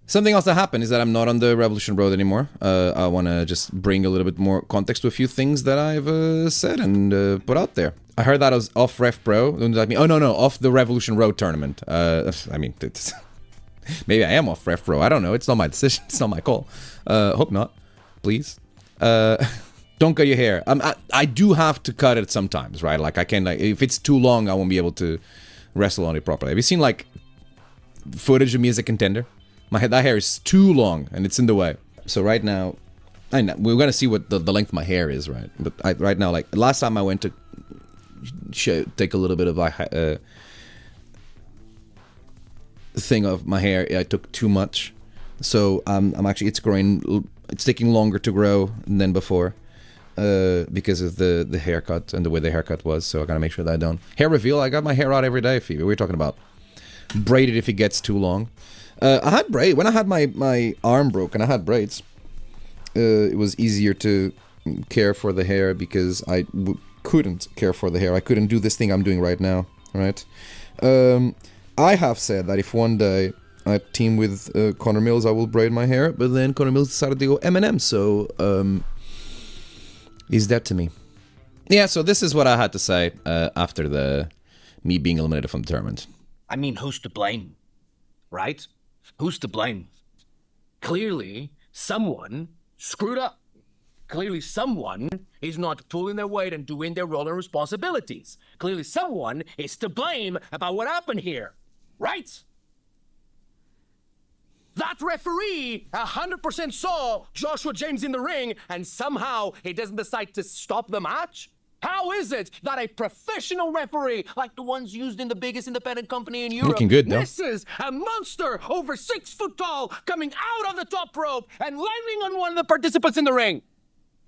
Something else that happened is that I'm not on the Revolution Road anymore. I want to just bring a little bit more context to a few things that I've said and put out there. I heard that I was off Ref Pro. Oh, no, off the Revolution Road tournament. I mean, maybe I am off Ref Pro. I don't know. It's not my decision. It's not my call. Hope not. Please. Don't cut your hair. I do have to cut it sometimes, right? Like, I can, like, if it's too long, I won't be able to wrestle on it properly. Have you seen, like, footage of me as a contender? That hair is too long, and it's in the way. So right now, I know, we're gonna see what the length of my hair is, right? But right now, like, last time I went to take a little bit of thing of my hair, I took too much. So I'm actually, it's taking longer to grow than before. Because of the haircut and the way the haircut was, so I gotta make sure that I don't. Hair reveal, I got my hair out every day, Phoebe. We're talking about braided if it gets too long. I had braid when I had my arm broken. I had braids. It was easier to care for the hair because I couldn't care for the hair. I couldn't do this thing I'm doing right now, right? I have said that if one day I team with Connor Mills, I will braid my hair, but then Connor Mills decided to go Eminem, so he's dead to me. Yeah, so this is what I had to say after me being eliminated from the tournament. I mean, who's to blame, right? Who's to blame? Clearly, someone screwed up. Clearly, someone is not pulling their weight and doing their role and responsibilities. Clearly, someone is to blame about what happened here, right? That referee 100% saw Joshua James in the ring, and somehow he doesn't decide to stop the match? How is it that a professional referee, like the ones used in the biggest independent company in Europe, looking good, misses a monster over 6 foot tall coming out of the top rope and landing on one of the participants in the ring?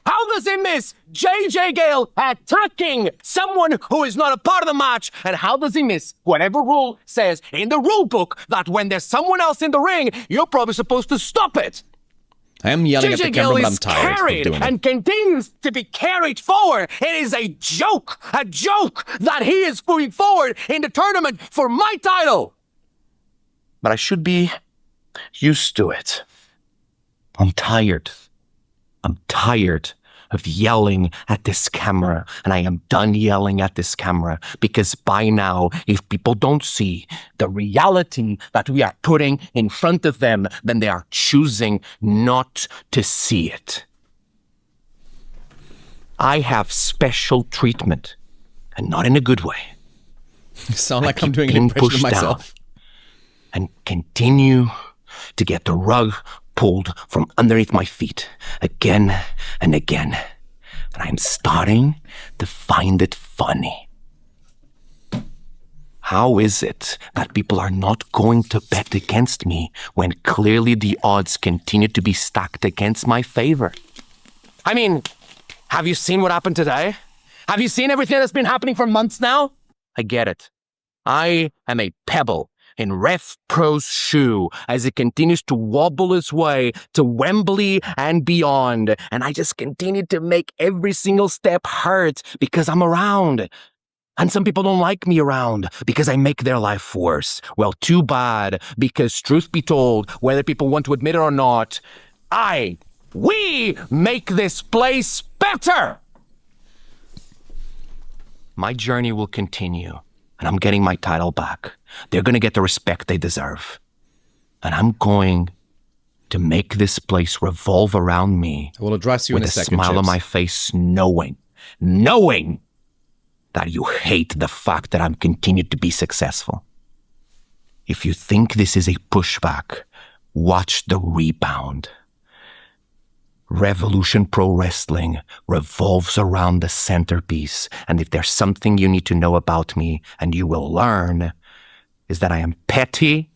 How does he miss JJ Gale attacking someone who is not a part of the match? And how does he miss whatever rule says in the rule book that when there's someone else in the ring, you're probably supposed to stop it? I am yelling at the camera, but I'm tired carried of doing and it. continues to be carried forward. It is a joke that he is moving forward in the tournament for my title. But I should be used to it. I'm tired. I'm tired of yelling at this camera, and I am done yelling at this camera because by now, if people don't see the reality that we are putting in front of them, then they are choosing not to see it. I have special treatment, and not in a good way. You sound like I'm doing an impression of myself. And continue to get the rug pulled from underneath my feet again and again. And I'm starting to find it funny. How is it that people are not going to bet against me when clearly the odds continue to be stacked against my favor? I mean, have you seen what happened today? Have you seen everything that's been happening for months now? I get it. I am a pebble in Ref Pro's shoe as it continues to wobble its way to Wembley and beyond. And I just continue to make every single step hurt because I'm around. And some people don't like me around because I make their life worse. Well, too bad, because truth be told, whether people want to admit it or not, we make this place better. My journey will continue. And I'm getting my title back. They're going to get the respect they deserve. And I'm going to make this place revolve around me. I will address you in a second, with a smile on my face, knowing that you hate the fact that I'm continued to be successful. If you think this is a pushback, watch the rebound. Revolution Pro Wrestling revolves around the centerpiece. And if there's something you need to know about me, and you will learn, is that I am petty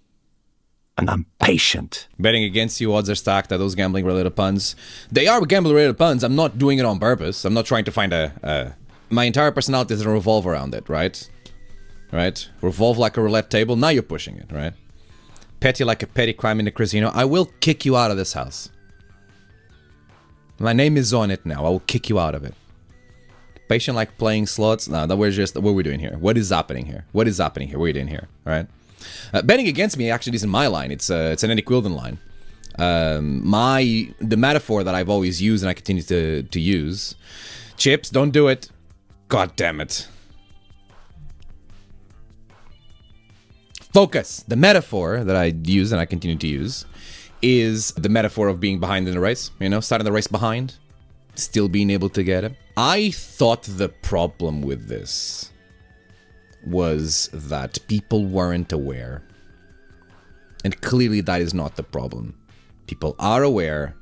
and I'm patient. Betting against you, odds are stacked. Are those gambling-related puns? They are gambling-related puns. I'm not doing it on purpose. I'm not trying to find my entire personality doesn't revolve around it, right? Right? Revolve like a roulette table. Now you're pushing it, right? Petty like a petty crime in the casino. I will kick you out of this house. My name is on it now. I will kick you out of it. Patient like playing slots. No, that we're just what we're doing here. What is happening here? What are you doing here? Right? Betting against me actually isn't my line. It's an Eddie Quilden line. The metaphor that I've always used and I continue to use, Chips, don't do it. God damn it. Focus. The metaphor that I use and I continue to use is the metaphor of being behind in the race. You know, starting the race behind, still being able to get it. I thought the problem with this was that people weren't aware. And clearly that is not the problem. People are aware,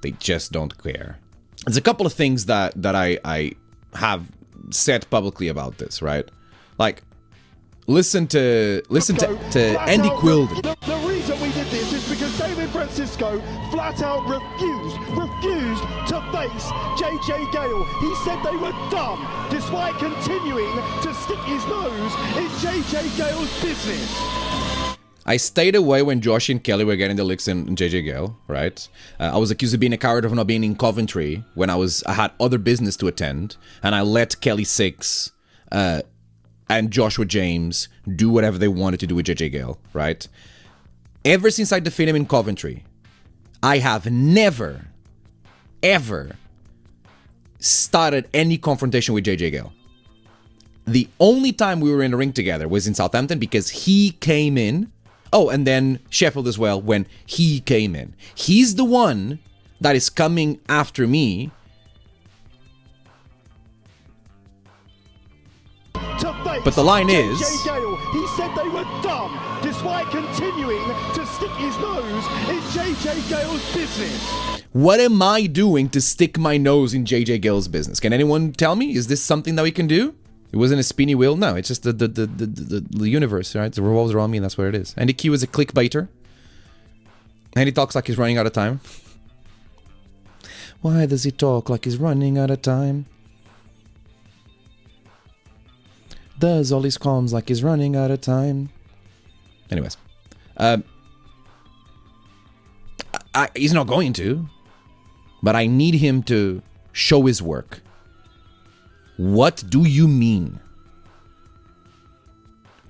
they just don't care. There's a couple of things that I have said publicly about this, right? Like, listen to Andy Quilden. The reason we did this is because David Francisco flat out refused to face JJ Gale. He said they were dumb, despite continuing to stick his nose in JJ Gale's business. I stayed away when Josh and Kelly were getting the licks in JJ Gale, right? I was accused of being a coward of not being in Coventry when I had other business to attend, and I let Kelly Six and Joshua James do whatever they wanted to do with JJ Gale, right? Ever since I defeated him in Coventry, I have never, ever started any confrontation with JJ Gale. The only time we were in the ring together was in Southampton because he came in. Oh, and then Sheffield as well, when he came in. He's the one that is coming after me. But the line is... JJ Gale, he said they were dumb, despite continuing to stick his nose in JJ Gale's business. What am I doing to stick my nose in JJ Gale's business? Can anyone tell me? Is this something that we can do? It wasn't a spinny wheel. No, it's just the universe, right? It revolves around me and that's what it is. Andy Q is a clickbaiter. And he talks like he's running out of time. Why does he talk like he's running out of time? Does all his comms like he's running out of time? Anyways. He's not going to. But I need him to show his work. What do you mean?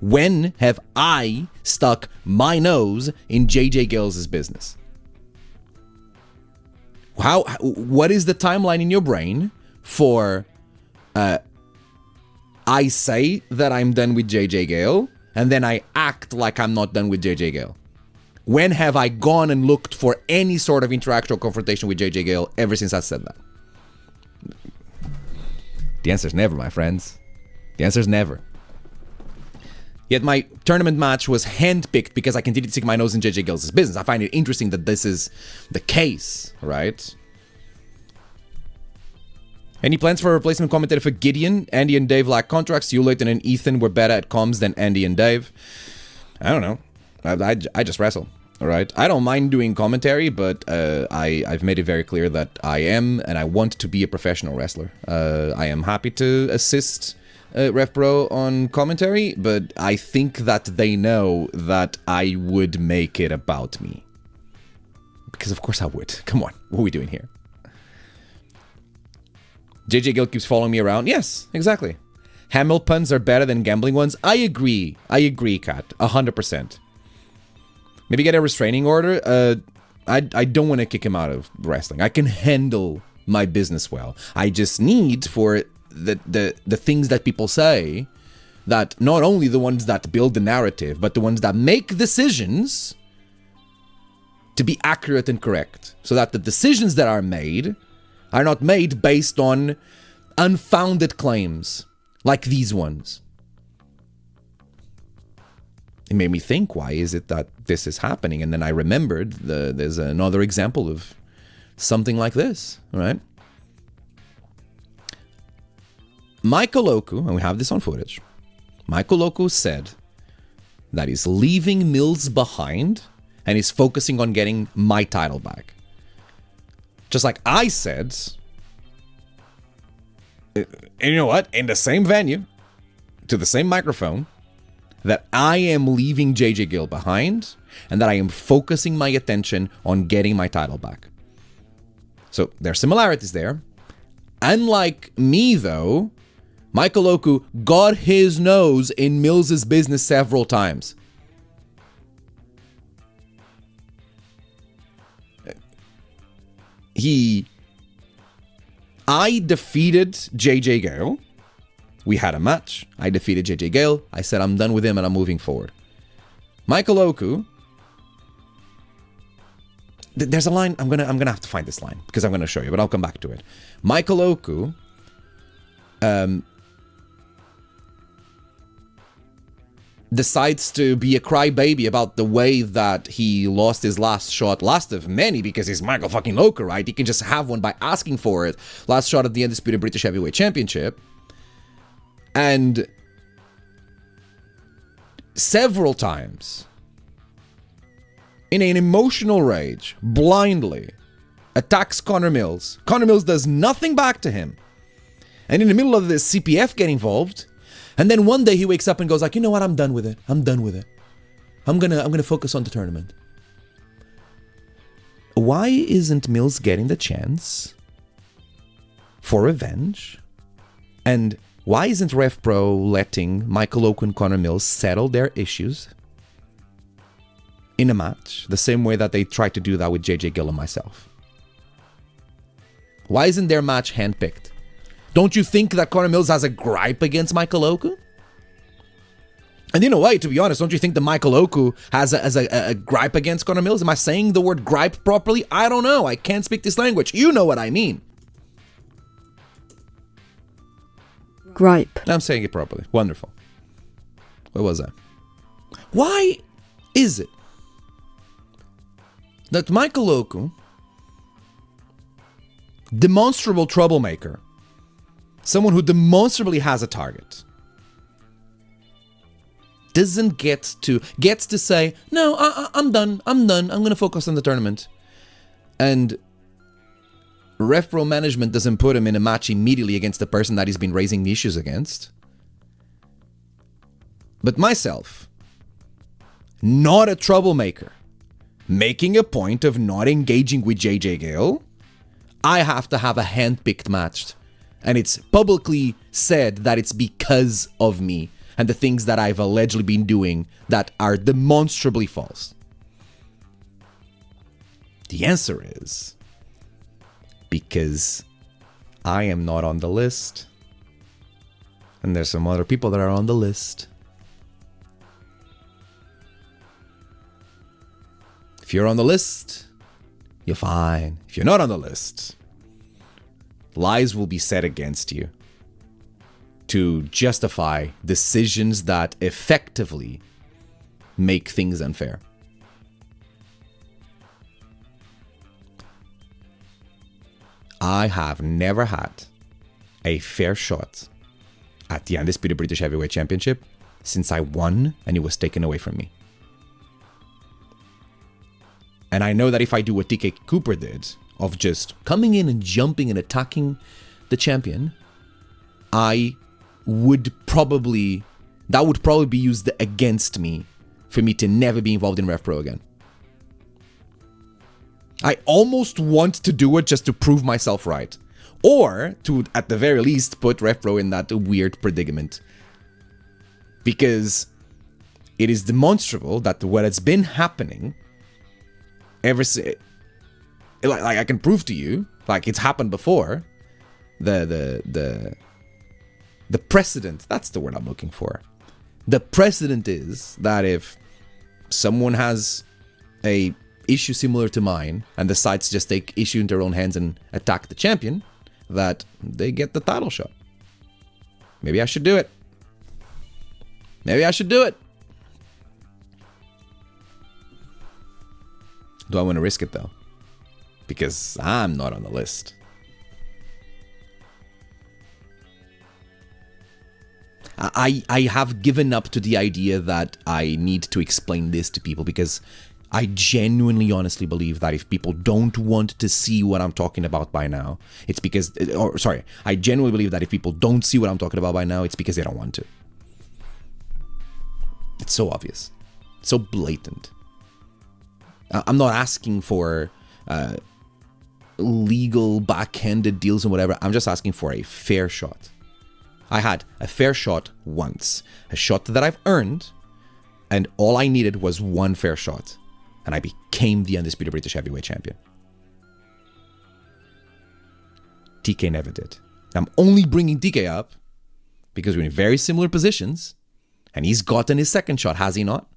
When have I stuck my nose in JJ Gale's business? What is the timeline in your brain for I say that I'm done with JJ Gale and then I act like I'm not done with JJ Gale? When have I gone and looked for any sort of interaction or confrontation with JJ Gale ever since I said that? The answer is never, my friends. The answer is never. Yet my tournament match was handpicked because I continued to stick my nose in JJ Gale's business. I find it interesting that this is the case, right? Any plans for a replacement commentator for Gideon? Andy and Dave lack contracts. You, Leighton, and Ethan were better at comms than Andy and Dave. I don't know. I just wrestle. All right. I don't mind doing commentary, but I've made it very clear that I am and I want to be a professional wrestler. I am happy to assist RevPro on commentary, but I think that they know that I would make it about me. Because of course I would. Come on. What are we doing here? JJ Gale keeps following me around. Yes, exactly. Hamill puns are better than gambling ones. I agree, Kat. 100%. Maybe get a restraining order. I don't want to kick him out of wrestling. I can handle my business well. I just need for the things that people say, that not only the ones that build the narrative, but the ones that make decisions to be accurate and correct. So that the decisions that are made are not made based on unfounded claims like these ones. It made me think, why is it that this is happening? And then I remembered there's another example of something like this, right? Michael Oku, and we have this on footage, Michael Oku said that he's leaving Mills behind and he's focusing on getting my title back. Just like I said, and you know what? In the same venue, to the same microphone, that I am leaving JJ Gale behind and that I am focusing my attention on getting my title back. So there are similarities there. Unlike me, though, Michael Oku got his nose in Mills' business several times. I defeated JJ Gale. We had a match. I defeated JJ Gale. I said I'm done with him and I'm moving forward. Michael Oku. There's a line. I'm gonna have to find this line because I'm gonna show you, but I'll come back to it. Michael Oku decides to be a crybaby about the way that he lost his last shot, last of many, because he's Michael fucking Oku, right? He can just have one by asking for it. Last shot at the Undisputed British Heavyweight Championship. And several times, in an emotional rage, blindly attacks Connor Mills. Connor Mills does nothing back to him. And in the middle of this, CPF get involved. And then one day he wakes up and goes like, you know what, I'm done with it. I'm done with it. I'm gonna focus on the tournament. Why isn't Mills getting the chance for revenge? And why isn't Rev Pro letting Michael Oku and Connor Mills settle their issues in a match, the same way that they tried to do that with JJ Gill and myself? Why isn't their match handpicked? Don't you think that Connor Mills has a gripe against Michael Oku? And in a way, to be honest, don't you think that Michael Oku has a gripe against Connor Mills? Am I saying the word gripe properly? I don't know. I can't speak this language. You know what I mean. Gripe. I'm saying it properly. Wonderful. What was that? Why is it that Michael Oku, demonstrable troublemaker, someone who demonstrably has a target, gets to say, no, I'm done, I'm going to focus on the tournament. And Rev Pro management doesn't put him in a match immediately against the person that he's been raising the issues against. But myself, not a troublemaker, making a point of not engaging with JJ Gale, I have to have a hand-picked match. And it's publicly said that it's because of me and the things that I've allegedly been doing that are demonstrably false. The answer is because I am not on the list. And there's some other people that are on the list. If you're on the list, you're fine. If you're not on the list, lies will be said against you to justify decisions that effectively make things unfair. I have never had a fair shot at the Undisputed British Heavyweight Championship since I won and it was taken away from me. And I know that if I do what TK Cooper did, of just coming in and jumping and attacking the champion, that would probably be used against me for me to never be involved in Rev Pro again. I almost want to do it just to prove myself right. Or to, at the very least, put Rev Pro in that weird predicament. Because it is demonstrable that what has been happening like I can prove to you, like it's happened before. The precedent, that's the word I'm looking for. The precedent is that if someone has a issue similar to mine and decides to just take issue into their own hands and attack the champion, that they get the title shot. Maybe I should do it. Maybe I should do it. Do I want to risk it though? Because I'm not on the list. I have given up to the idea that I need to explain this to people because I genuinely, honestly believe that if people don't want to see what I'm talking about by now, it's because, I genuinely believe that if people don't see what I'm talking about by now, it's because they don't want to. It's so obvious. So blatant. I'm not asking for legal backhanded deals and whatever. I'm just asking for a fair shot. I had a fair shot once. A shot that I've earned. And all I needed was one fair shot. And I became the Undisputed British Heavyweight Champion. TK never did. I'm only bringing TK up because we're in very similar positions, and he's gotten his second shot, has he not?